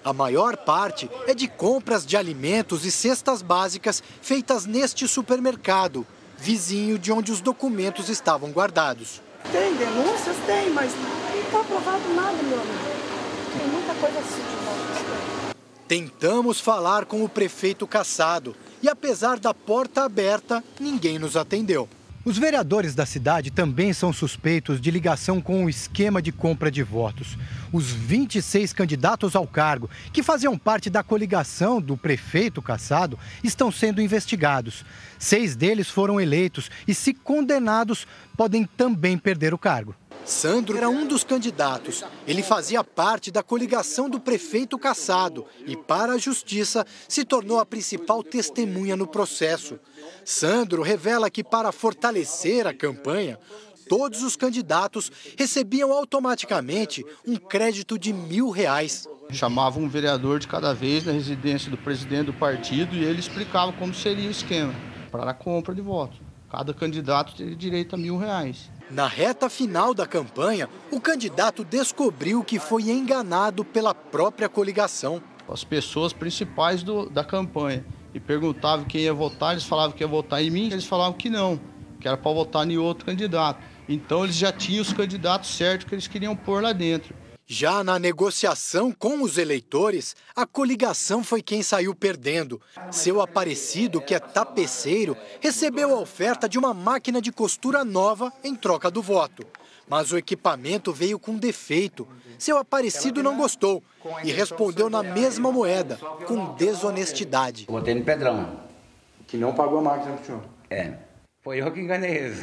A maior parte é de compras de alimentos e cestas básicas feitas neste supermercado, vizinho de onde os documentos estavam guardados. Tem denúncias? Tem, mas não está aprovado nada, meu amigo. Tem muita coisa assim de volta. Tentamos falar com o prefeito cassado e, apesar da porta aberta, ninguém nos atendeu. Os vereadores da cidade também são suspeitos de ligação com o esquema de compra de votos. Os 26 candidatos ao cargo, que faziam parte da coligação do prefeito cassado, estão sendo investigados. 6 deles foram eleitos e, se condenados, podem também perder o cargo. Sandro era um dos candidatos. Ele fazia parte da coligação do prefeito cassado e, para a justiça, se tornou a principal testemunha no processo. Sandro revela que, para fortalecer a campanha, todos os candidatos recebiam automaticamente um crédito de R$1.000. Chamava um vereador de cada vez na residência do presidente do partido e ele explicava como seria o esquema para a compra de votos. Cada candidato teria direito a R$1.000. Na reta final da campanha, o candidato descobriu que foi enganado pela própria coligação. As pessoas principais da campanha e perguntavam quem ia votar, eles falavam que ia votar em mim, eles falavam que não, que era para votar em outro candidato. Então eles já tinham os candidatos certos que eles queriam pôr lá dentro. Já na negociação com os eleitores, a coligação foi quem saiu perdendo. Seu Aparecido, que é tapeceiro, recebeu a oferta de uma máquina de costura nova em troca do voto. Mas o equipamento veio com defeito. Seu Aparecido não gostou e respondeu na mesma moeda, com desonestidade. Eu botei no Pedrão. Que não pagou a máquina pro senhor. É, foi eu que enganei eles.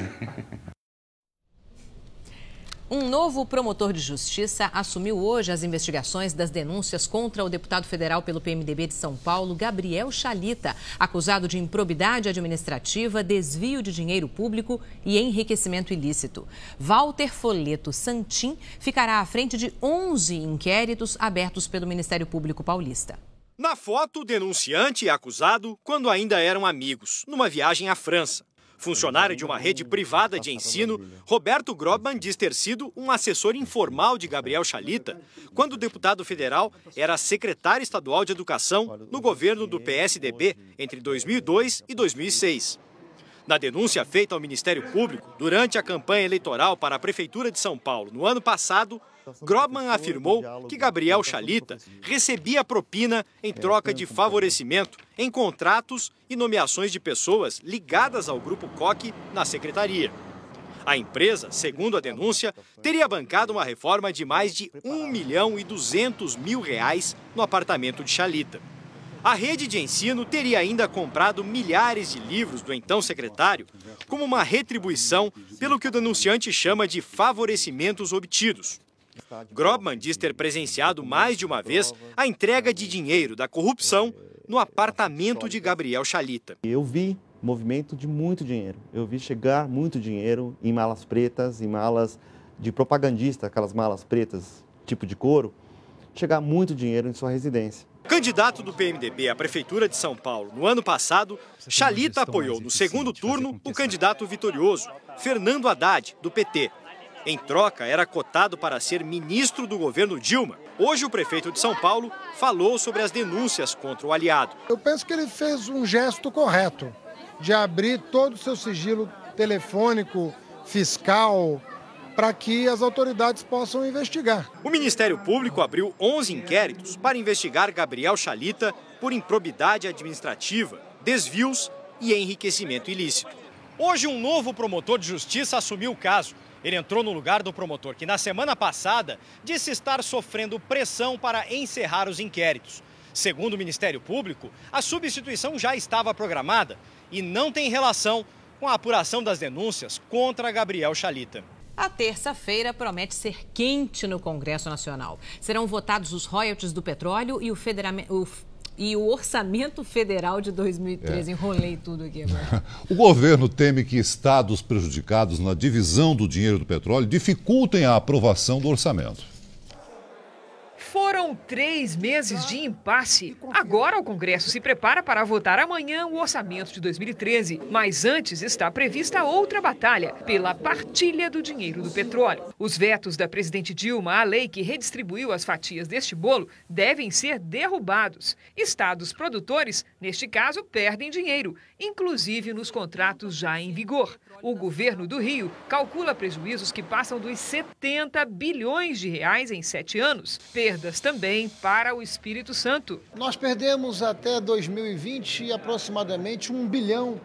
Um novo promotor de justiça assumiu hoje as investigações das denúncias contra o deputado federal pelo PMDB de São Paulo, Gabriel Chalita, acusado de improbidade administrativa, desvio de dinheiro público e enriquecimento ilícito. Walter Folleto Santin ficará à frente de 11 inquéritos abertos pelo Ministério Público Paulista. Na foto, o denunciante e acusado quando ainda eram amigos, numa viagem à França. Funcionário de uma rede privada de ensino, Roberto Grobman diz ter sido um assessor informal de Gabriel Chalita, quando o deputado federal era secretário estadual de educação no governo do PSDB entre 2002 e 2006. Na denúncia feita ao Ministério Público durante a campanha eleitoral para a Prefeitura de São Paulo no ano passado, Grobman afirmou que Gabriel Chalita recebia propina em troca de favorecimento em contratos e nomeações de pessoas ligadas ao Grupo Koch na secretaria. A empresa, segundo a denúncia, teria bancado uma reforma de mais de R$1.200.000 no apartamento de Chalita. A rede de ensino teria ainda comprado milhares de livros do então secretário como uma retribuição pelo que o denunciante chama de favorecimentos obtidos. Grobman diz ter presenciado mais de uma vez a entrega de dinheiro da corrupção no apartamento de Gabriel Chalita. Eu vi movimento de muito dinheiro. Eu vi chegar muito dinheiro em malas pretas, em malas de propagandista, aquelas malas pretas tipo de couro, chegar muito dinheiro em sua residência. Candidato do PMDB à Prefeitura de São Paulo no ano passado, Chalita apoiou no segundo turno o candidato vitorioso, Fernando Haddad, do PT. Em troca, era cotado para ser ministro do governo Dilma Hoje, o prefeito de São Paulo falou sobre as denúncias contra o aliado. Eu penso que ele fez um gesto correto de abrir todo o seu sigilo telefônico, fiscal, para que as autoridades possam investigar. O Ministério Público abriu 11 inquéritos para investigar Gabriel Chalita por improbidade administrativa, desvios e enriquecimento ilícito. Hoje, um novo promotor de justiça assumiu o caso. Ele entrou no lugar do promotor que, na semana passada, disse estar sofrendo pressão para encerrar os inquéritos. Segundo o Ministério Público, a substituição já estava programada e não tem relação com a apuração das denúncias contra Gabriel Chalita. A terça-feira promete ser quente no Congresso Nacional. Serão votados os royalties do petróleo e o Orçamento Federal de 2013. Enrolei tudo aqui agora. O governo teme que estados prejudicados na divisão do dinheiro do petróleo dificultem a aprovação do orçamento. Foram 3 meses de impasse. Agora o Congresso se prepara para votar amanhã o orçamento de 2013. Mas antes está prevista outra batalha pela partilha do dinheiro do petróleo. Os vetos da presidente Dilma à lei que redistribuiu as fatias deste bolo devem ser derrubados. Estados produtores, neste caso, perdem dinheiro, inclusive nos contratos já em vigor. O governo do Rio calcula prejuízos que passam dos 70 bilhões de reais em 7 anos. Perdas também para o Espírito Santo. Nós perdemos até 2020 aproximadamente R$1 bilhão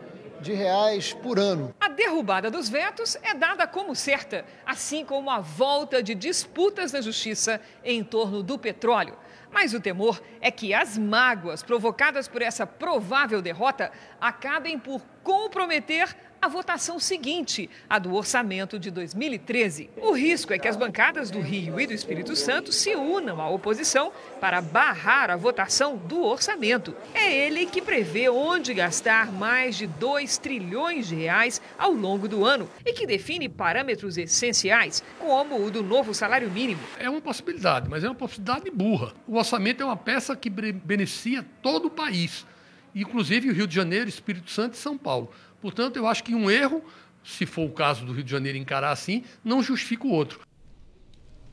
por ano. A derrubada dos vetos é dada como certa, assim como a volta de disputas na justiça em torno do petróleo. Mas o temor é que as mágoas provocadas por essa provável derrota acabem por comprometer a votação seguinte, a do orçamento de 2013. O risco é que as bancadas do Rio e do Espírito Santo se unam à oposição para barrar a votação do orçamento. É ele que prevê onde gastar mais de 2 trilhões de reais ao longo do ano e que define parâmetros essenciais, como o do novo salário mínimo. É uma possibilidade, mas é uma possibilidade burra. O orçamento é uma peça que beneficia todo o país, inclusive o Rio de Janeiro, Espírito Santo e São Paulo. Portanto, eu acho que um erro, se for o caso do Rio de Janeiro encarar assim, não justifica o outro.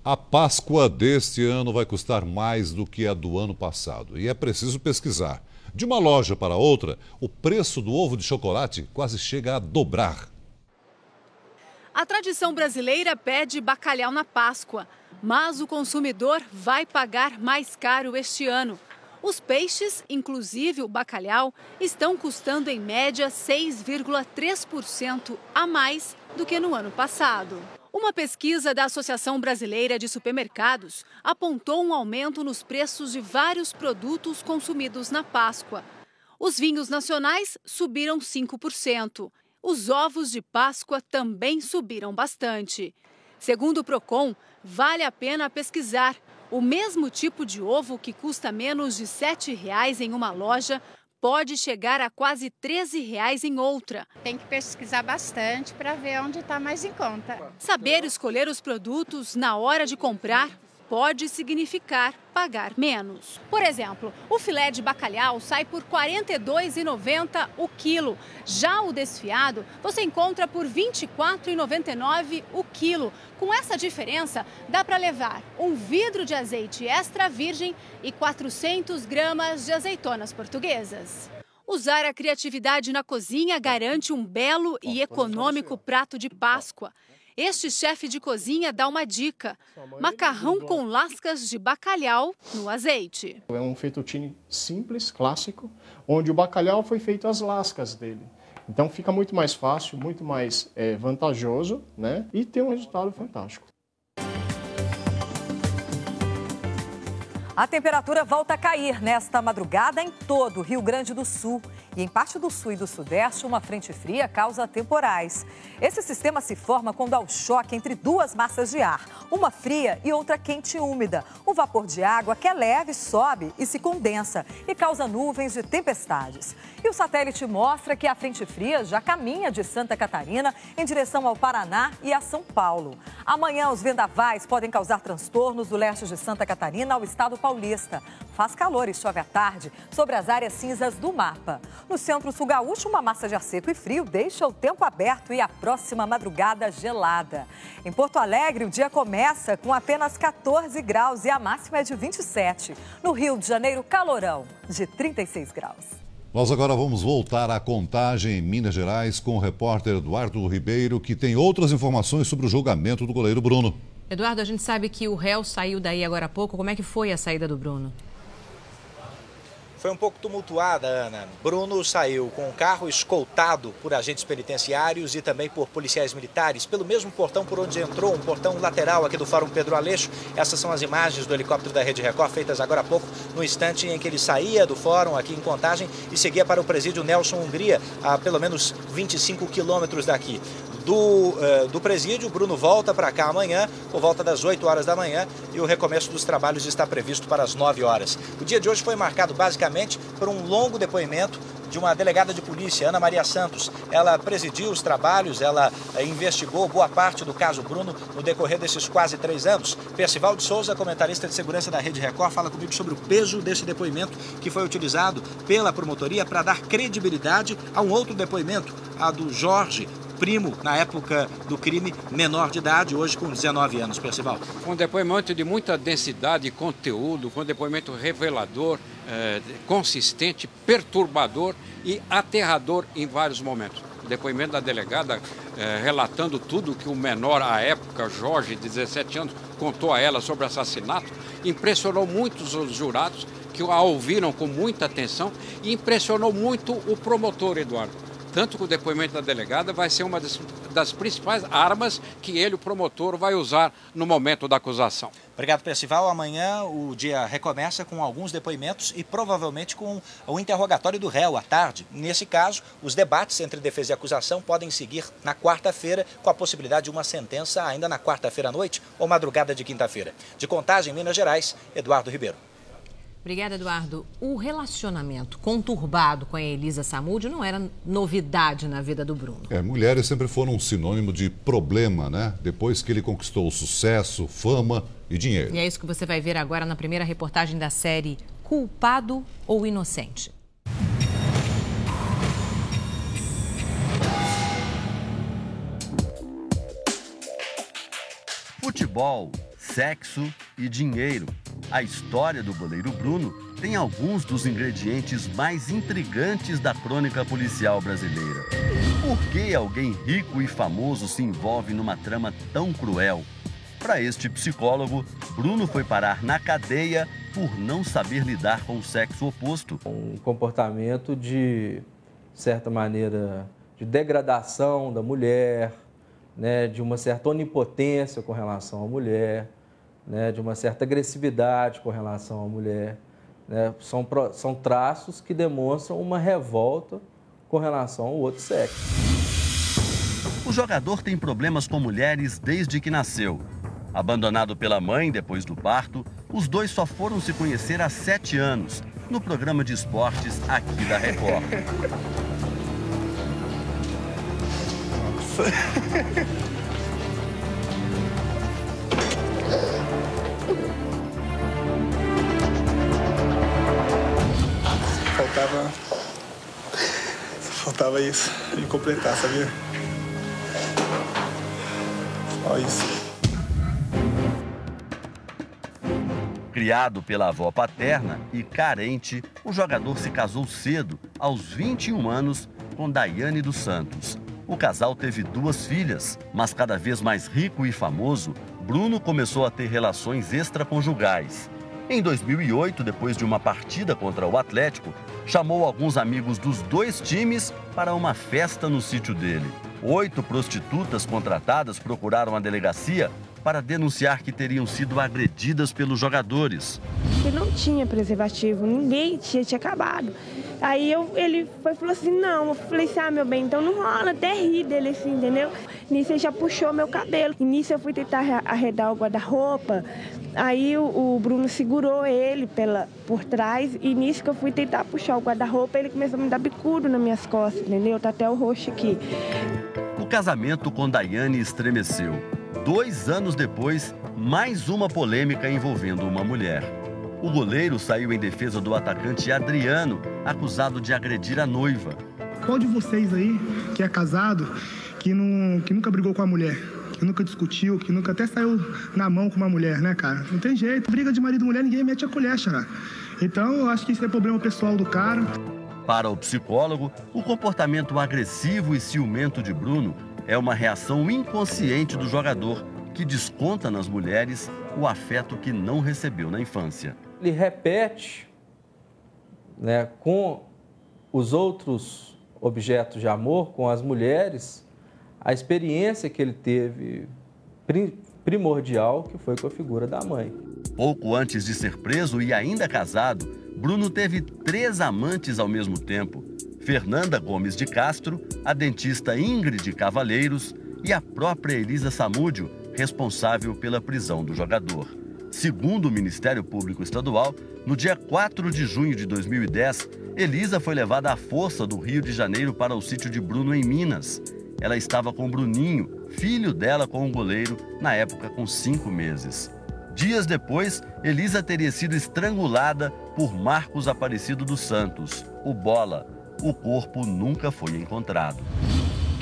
A Páscoa deste ano vai custar mais do que a do ano passado. E é preciso pesquisar. De uma loja para outra, o preço do ovo de chocolate quase chega a dobrar. A tradição brasileira pede bacalhau na Páscoa, mas o consumidor vai pagar mais caro este ano. Os peixes, inclusive o bacalhau, estão custando em média 6,3% a mais do que no ano passado. Uma pesquisa da Associação Brasileira de Supermercados apontou um aumento nos preços de vários produtos consumidos na Páscoa. Os vinhos nacionais subiram 5%. Os ovos de Páscoa também subiram bastante. Segundo o Procon, vale a pena pesquisar. O mesmo tipo de ovo que custa menos de R$ 7,00 em uma loja pode chegar a quase R$ 13,00 em outra. Tem que pesquisar bastante para ver onde está mais em conta. Saber escolher os produtos na hora de comprar pode significar pagar menos. Por exemplo, o filé de bacalhau sai por R$ 42,90 o quilo. Já o desfiado você encontra por R$ 24,99 o quilo. Com essa diferença, dá para levar um vidro de azeite extra virgem e 400 gramas de azeitonas portuguesas. Usar a criatividade na cozinha garante um belo e econômico prato de Páscoa. Este chefe de cozinha dá uma dica: macarrão com lascas de bacalhau no azeite. É um fettuccine simples, clássico, onde o bacalhau foi feito as lascas dele. Então fica muito mais fácil, muito mais vantajoso, né? E tem um resultado fantástico. A temperatura volta a cair nesta madrugada em todo o Rio Grande do Sul. E em parte do sul e do sudeste, uma frente fria causa temporais. Esse sistema se forma quando há o choque entre duas massas de ar, uma fria e outra quente e úmida. O vapor de água, que é leve, sobe e se condensa e causa nuvens de tempestades. E o satélite mostra que a frente fria já caminha de Santa Catarina em direção ao Paraná e a São Paulo. Amanhã, os vendavais podem causar transtornos do leste de Santa Catarina ao estado paulista. Faz calor e chove à tarde sobre as áreas cinzas do mapa. No Centro-Sul gaúcho, uma massa de ar seco e frio deixa o tempo aberto e a próxima madrugada gelada. Em Porto Alegre, o dia começa com apenas 14 graus e a máxima é de 27. No Rio de Janeiro, calorão de 36 graus. Nós agora vamos voltar à Contagem em Minas Gerais com o repórter Eduardo Ribeiro, que tem outras informações sobre o julgamento do goleiro Bruno. Eduardo, a gente sabe que o réu saiu daí agora há pouco. Como é que foi a saída do Bruno? Foi um pouco tumultuada, Ana. Bruno saiu com um carro escoltado por agentes penitenciários e também por policiais militares, pelo mesmo portão por onde entrou, um portão lateral aqui do Fórum Pedro Aleixo. Essas são as imagens do helicóptero da Rede Record, feitas agora há pouco, no instante em que ele saía do Fórum aqui em Contagem e seguia para o presídio Nelson Hungria, a pelo menos 25 quilômetros daqui. Do presídio, Bruno volta para cá amanhã, por volta das 8 horas da manhã, e o recomeço dos trabalhos está previsto para as 9 horas. O dia de hoje foi marcado basicamente por um longo depoimento de uma delegada de polícia, Ana Maria Santos. Ela presidiu os trabalhos, ela investigou boa parte do caso Bruno no decorrer desses quase 3 anos. Percival de Souza, comentarista de segurança da Rede Record, fala comigo sobre o peso desse depoimento que foi utilizado pela promotoria para dar credibilidade a um outro depoimento, a do Jorge, primo, na época do crime, menor de idade, hoje com 19 anos, Percival. Um depoimento de muita densidade de conteúdo, um depoimento revelador, consistente, perturbador e aterrador em vários momentos. O depoimento da delegada relatando tudo que o menor à época, Jorge, de 17 anos, contou a ela sobre o assassinato, impressionou muitos os jurados que a ouviram com muita atenção e impressionou muito o promotor, Eduardo. Tanto que o depoimento da delegada vai ser uma das principais armas que ele, o promotor, vai usar no momento da acusação. Obrigado, Percival. Amanhã o dia recomeça com alguns depoimentos e provavelmente com o interrogatório do réu à tarde. Nesse caso, os debates entre defesa e acusação podem seguir na quarta-feira, com a possibilidade de uma sentença ainda na quarta-feira à noite ou madrugada de quinta-feira. De Contagem, Minas Gerais, Eduardo Ribeiro. Obrigada, Eduardo. O relacionamento conturbado com a Elisa Samúdio não era novidade na vida do Bruno. Mulheres sempre foram um sinônimo de problema, né? Depois que ele conquistou o sucesso, fama e dinheiro. E é isso que você vai ver agora na primeira reportagem da série Culpado ou Inocente. Futebol, sexo e dinheiro. A história do goleiro Bruno tem alguns dos ingredientes mais intrigantes da crônica policial brasileira. Por que alguém rico e famoso se envolve numa trama tão cruel? Para este psicólogo, Bruno foi parar na cadeia por não saber lidar com o sexo oposto. Um comportamento de certa maneira, de degradação da mulher, né, de uma certa onipotência com relação à mulher, né, de uma certa agressividade com relação à mulher. Né, são traços que demonstram uma revolta com relação ao outro sexo. O jogador tem problemas com mulheres desde que nasceu. Abandonado pela mãe depois do parto, os dois só foram se conhecer há 7 anos, no programa de esportes aqui da Record. Faltava isso, me completar, sabia? Só isso. Criado pela avó paterna e carente, o jogador se casou cedo, aos 21 anos, com Daiane dos Santos. O casal teve 2 filhas, mas cada vez mais rico e famoso, Bruno começou a ter relações extraconjugais. Em 2008, depois de uma partida contra o Atlético, chamou alguns amigos dos 2 times para uma festa no sítio dele. 8 prostitutas contratadas procuraram a delegacia para denunciar que teriam sido agredidas pelos jogadores. Porque não tinha preservativo, ninguém tinha acabado. Aí ele falou assim, não, eu falei assim, meu bem, então não rola, até ri dele assim, entendeu? Nisso ele já puxou meu cabelo, e nisso eu fui tentar arredar o guarda-roupa, aí o Bruno segurou ele por trás, e nisso que eu fui tentar puxar o guarda-roupa, ele começou a me dar bicudo nas minhas costas, entendeu? Tá até o roxo aqui. O casamento com Daiane estremeceu. 2 anos depois, mais uma polêmica envolvendo uma mulher. O goleiro saiu em defesa do atacante Adriano, acusado de agredir a noiva. Qual de vocês aí, que é casado, que nunca brigou com a mulher, que nunca discutiu, que nunca até saiu na mão com uma mulher, né, cara? Não tem jeito. Briga de marido e mulher, ninguém mete a colher, xará. Então, eu acho que isso é problema pessoal do cara. Para o psicólogo, o comportamento agressivo e ciumento de Bruno é uma reação inconsciente do jogador, que desconta nas mulheres o afeto que não recebeu na infância. Ele repete, né, com os outros objetos de amor, com as mulheres, a experiência que ele teve primordial, que foi com a figura da mãe. Pouco antes de ser preso e ainda casado, Bruno teve 3 amantes ao mesmo tempo: Fernanda Gomes de Castro, a dentista Ingrid Cavalheiros e a própria Elisa Samúdio, responsável pela prisão do jogador. Segundo o Ministério Público Estadual, no dia 4 de junho de 2010, Elisa foi levada à força do Rio de Janeiro para o sítio de Bruno, em Minas. Ela estava com Bruninho, filho dela com o goleiro, na época com 5 meses. Dias depois, Elisa teria sido estrangulada por Marcos Aparecido dos Santos, o Bola. O corpo nunca foi encontrado.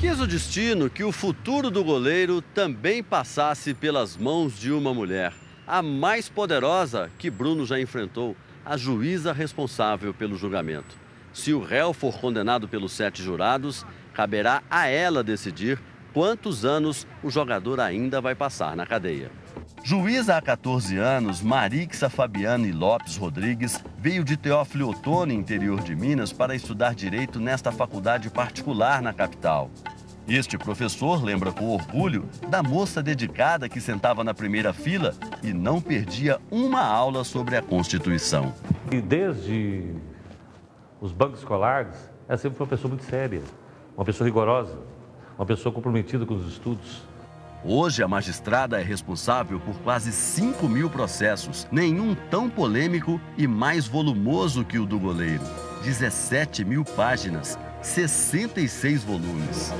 Quis o destino que o futuro do goleiro também passasse pelas mãos de uma mulher, a mais poderosa que Bruno já enfrentou, a juíza responsável pelo julgamento. Se o réu for condenado pelos 7 jurados, caberá a ela decidir quantos anos o jogador ainda vai passar na cadeia. Juíza há 14 anos, Marixa Fabiane Lopes Rodrigues veio de Teófilo Otoni, interior de Minas, para estudar direito nesta faculdade particular na capital. Este professor lembra com orgulho da moça dedicada que sentava na primeira fila e não perdia uma aula sobre a Constituição. E desde os bancos escolares, ela sempre foi uma pessoa muito séria, uma pessoa rigorosa, uma pessoa comprometida com os estudos. Hoje, a magistrada é responsável por quase 5.000 processos, nenhum tão polêmico e mais volumoso que o do goleiro. 17.000 páginas, 66 volumes.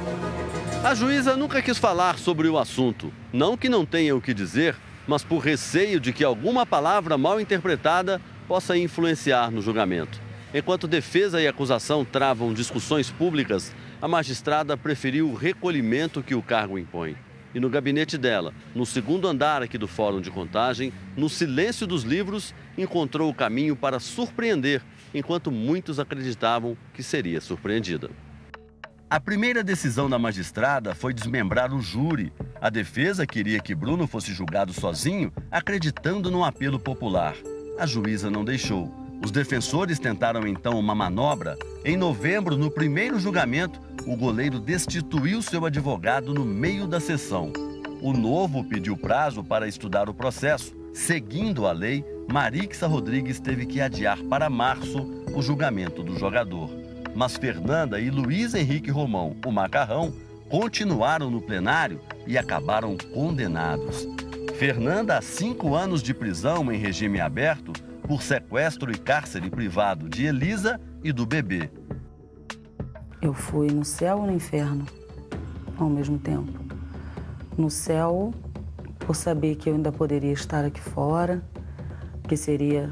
A juíza nunca quis falar sobre o assunto. Não que não tenha o que dizer, mas por receio de que alguma palavra mal interpretada possa influenciar no julgamento. Enquanto defesa e acusação travam discussões públicas, a magistrada preferiu o recolhimento que o cargo impõe. E no gabinete dela, no segundo andar aqui do Fórum de Contagem, no silêncio dos livros, encontrou o caminho para surpreender, enquanto muitos acreditavam que seria surpreendida. A primeira decisão da magistrada foi desmembrar o júri. A defesa queria que Bruno fosse julgado sozinho, acreditando no apelo popular. A juíza não deixou. Os defensores tentaram então uma manobra. Em novembro, no primeiro julgamento, o goleiro destituiu seu advogado no meio da sessão. O novo pediu prazo para estudar o processo. Seguindo a lei, Marixa Rodrigues teve que adiar para março o julgamento do jogador. Mas Fernanda e Luiz Henrique Romão, o Macarrão, continuaram no plenário e acabaram condenados. Fernanda a 5 anos de prisão em regime aberto por sequestro e cárcere privado de Elisa e do bebê. Eu fui no céu e no inferno ao mesmo tempo. No céu, por saber que eu ainda poderia estar aqui fora, que seria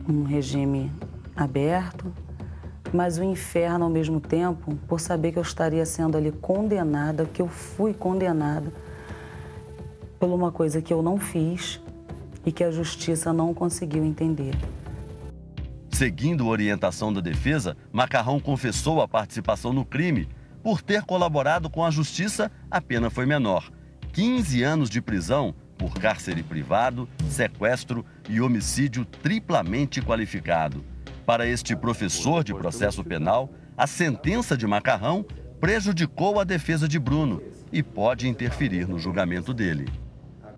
um regime aberto, mas o inferno ao mesmo tempo, por saber que eu estaria sendo ali condenada, que eu fui condenada por uma coisa que eu não fiz e que a justiça não conseguiu entender. Seguindo a orientação da defesa, Macarrão confessou a participação no crime. Por ter colaborado com a justiça, a pena foi menor: 15 anos de prisão por cárcere privado, sequestro e homicídio triplamente qualificado. Para este professor de processo penal, a sentença de Macarrão prejudicou a defesa de Bruno e pode interferir no julgamento dele.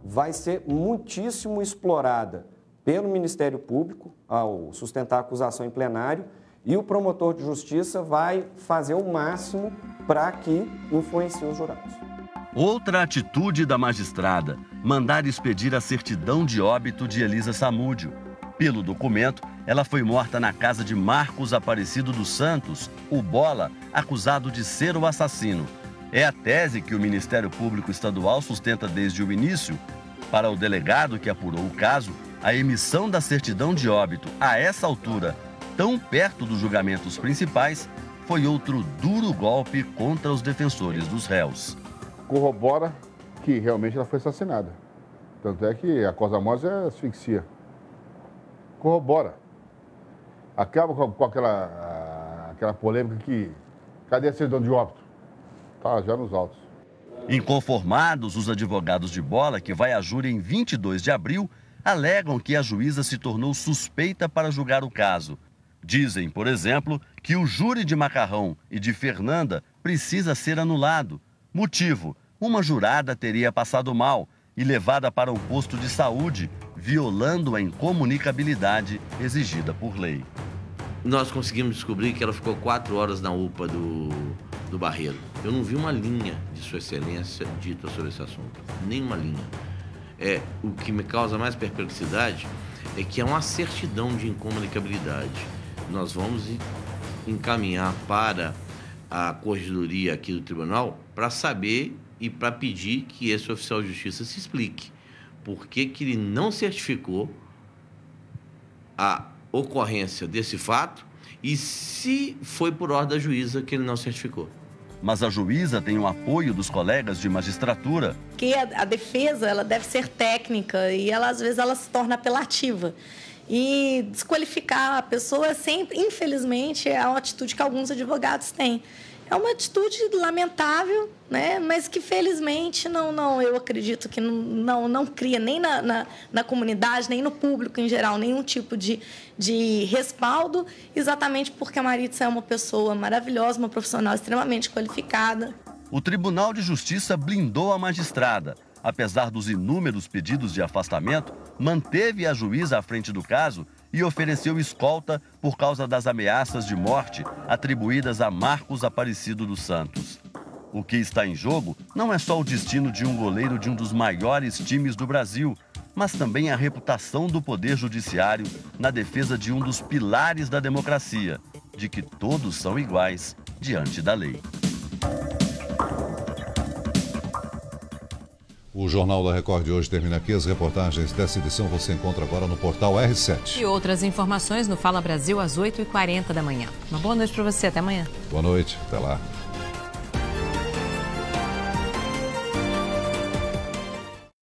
Vai ser muitíssimo explorada pelo Ministério Público ao sustentar a acusação em plenário, e o promotor de justiça vai fazer o máximo para que influencie os jurados. Outra atitude da magistrada: mandar expedir a certidão de óbito de Elisa Samúdio. Pelo documento, ela foi morta na casa de Marcos Aparecido dos Santos, o Bola, acusado de ser o assassino. É a tese que o Ministério Público Estadual sustenta desde o início. Para o delegado que apurou o caso, A emissão da certidão de óbito a essa altura, tão perto dos julgamentos principais, foi outro duro golpe contra os defensores dos réus. Corrobora que realmente ela foi assassinada. Tanto é que a causa morte é asfixia. Corrobora. Acaba com aquela polêmica que... Cadê a certidão de óbito? Tá já nos autos. Inconformados, os advogados de Bola, que vai a júri em 22 de abril, alegam que a juíza se tornou suspeita para julgar o caso. Dizem, por exemplo, que o júri de Macarrão e de Fernanda precisa ser anulado. Motivo: uma jurada teria passado mal e levada para um posto de saúde, violando a incomunicabilidade exigida por lei. Nós conseguimos descobrir que ela ficou 4 horas na UPA do Barreiro. Eu não vi uma linha de Sua Excelência dita sobre esse assunto. Nenhuma linha. O que me causa mais perplexidade é que é uma certidão de incomunicabilidade. Nós vamos encaminhar para a corregedoria aqui do tribunal para saber e para pedir que esse oficial de justiça se explique por que ele não certificou a ocorrência desse fato e se foi por ordem da juíza que ele não certificou. Mas a juíza tem o apoio dos colegas de magistratura. Que a defesa ela deve ser técnica e às vezes ela se torna apelativa. E desqualificar a pessoa sempre, infelizmente, é uma atitude que alguns advogados têm. É uma atitude lamentável, né? Mas que felizmente eu acredito que não cria nem na comunidade, nem no público em geral, nenhum tipo de respaldo, exatamente porque a Maritza é uma pessoa maravilhosa, uma profissional extremamente qualificada. O Tribunal de Justiça blindou a magistrada. Apesar dos inúmeros pedidos de afastamento, manteve a juíza à frente do caso e ofereceu escolta por causa das ameaças de morte atribuídas a Marcos Aparecido dos Santos. O que está em jogo não é só o destino de um goleiro de um dos maiores times do Brasil, mas também a reputação do Poder Judiciário na defesa de um dos pilares da democracia, de que todos são iguais diante da lei. O Jornal da Record de hoje termina aqui. As reportagens dessa edição você encontra agora no portal R7. E outras informações no Fala Brasil às 8h40 da manhã. Uma boa noite para você. Até amanhã. Boa noite. Até lá.